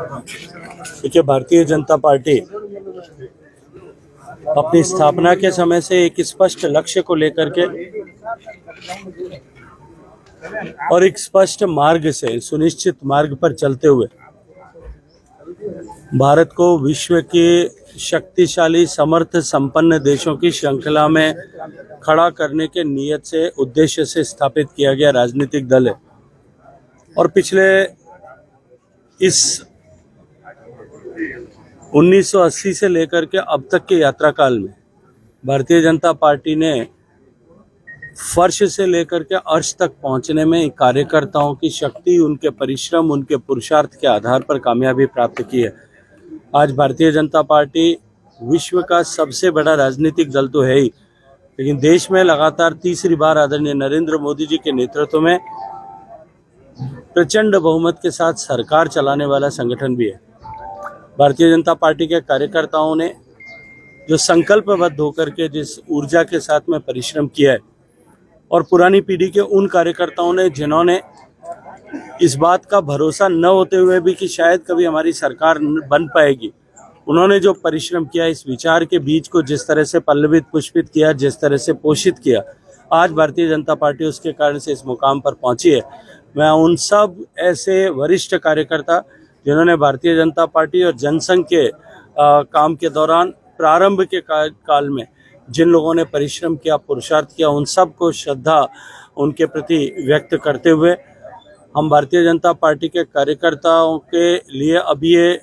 देखिए, भारतीय जनता पार्टी अपनी स्थापना के समय से एक स्पष्ट लक्ष्य को लेकर के और एक स्पष्ट मार्ग से, सुनिश्चित मार्ग पर चलते हुए भारत को विश्व के शक्तिशाली, समर्थ, संपन्न देशों की श्रृंखला में खड़ा करने के नियत से, उद्देश्य से स्थापित किया गया राजनीतिक दल है। और पिछले इस 1980 से लेकर के अब तक के यात्रा काल में भारतीय जनता पार्टी ने फर्श से लेकर के अर्श तक पहुंचने में कार्यकर्ताओं की शक्ति, उनके परिश्रम, उनके पुरुषार्थ के आधार पर कामयाबी प्राप्त की है। आज भारतीय जनता पार्टी विश्व का सबसे बड़ा राजनीतिक दल तो है ही, लेकिन देश में लगातार तीसरी बार आदरणीय नरेंद्र मोदी जी के नेतृत्व में प्रचंड बहुमत के साथ सरकार चलाने वाला संगठन भी है। भारतीय जनता पार्टी के कार्यकर्ताओं ने जो संकल्पबद्ध होकर के जिस ऊर्जा के साथ में परिश्रम किया है, और पुरानी पीढ़ी के उन कार्यकर्ताओं ने जिन्होंने इस बात का भरोसा न होते हुए भी कि शायद कभी हमारी सरकार बन पाएगी, उन्होंने जो परिश्रम किया, इस विचार के बीज को जिस तरह से पल्लवित पुष्पित किया, जिस तरह से पोषित किया, आज भारतीय जनता पार्टी उसके कारण से इस मुकाम पर पहुंची है। मैं उन सब ऐसे वरिष्ठ कार्यकर्ता जिन्होंने भारतीय जनता पार्टी और जनसंघ के काम के दौरान प्रारंभ के काल में जिन लोगों ने परिश्रम किया, पुरुषार्थ किया, उन सब को श्रद्धा उनके प्रति व्यक्त करते हुए हम भारतीय जनता पार्टी के कार्यकर्ताओं के लिए अब ये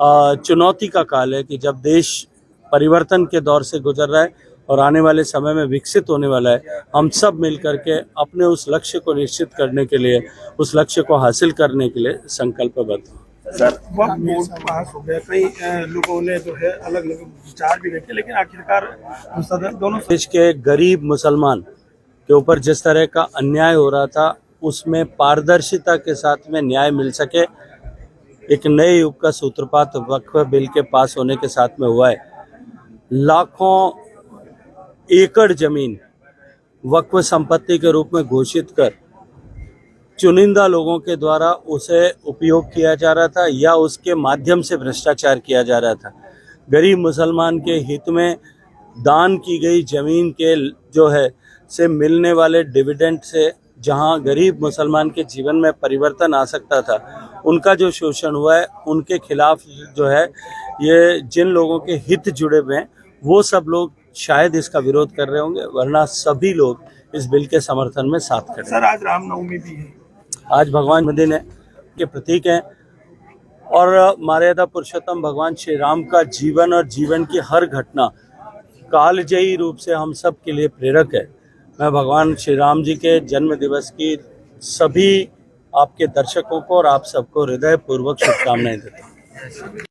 चुनौती का काल है कि जब देश परिवर्तन के दौर से गुजर रहा है और आने वाले समय में विकसित होने वाला है, हम सब मिलकर के अपने उस लक्ष्य को निश्चित करने के लिए, उस लक्ष्य को हासिल करने के लिए संकल्पबद्ध हैं। सर, वक्त बोर्ड पास हो गया, कई लोगों ने जो है अलग अलग विचार भी रखे, लेकिन आखिरकार दोनों देश के गरीब मुसलमान के ऊपर जिस तरह का अन्याय हो रहा था, उसमें पारदर्शिता के साथ में न्याय मिल सके, एक नए युग का सूत्रपात वक्फ बिल के पास होने के साथ में हुआ है। लाखों एकड़ जमीन वक्फ संपत्ति के रूप में घोषित कर चुनिंदा लोगों के द्वारा उसे उपयोग किया जा रहा था या उसके माध्यम से भ्रष्टाचार किया जा रहा था। गरीब मुसलमान के हित में दान की गई जमीन के जो है से मिलने वाले डिविडेंड से जहां गरीब मुसलमान के जीवन में परिवर्तन आ सकता था, उनका जो शोषण हुआ है, उनके खिलाफ जो है ये जिन लोगों के हित जुड़े हुए हैं, वो सब लोग शायद इसका विरोध कर रहे होंगे, वरना सभी लोग इस बिल के समर्थन में साथ खड़े। सर, आज रामनवमी भी है, आज भगवान दिन है के प्रतीक हैं और मर्यादा पुरुषोत्तम भगवान श्री राम का जीवन और जीवन की हर घटना कालजयी रूप से हम सब के लिए प्रेरक है। मैं भगवान श्री राम जी के जन्म दिवस की सभी आपके दर्शकों को और आप सबको हृदयपूर्वक शुभकामनाएं देता हूँ।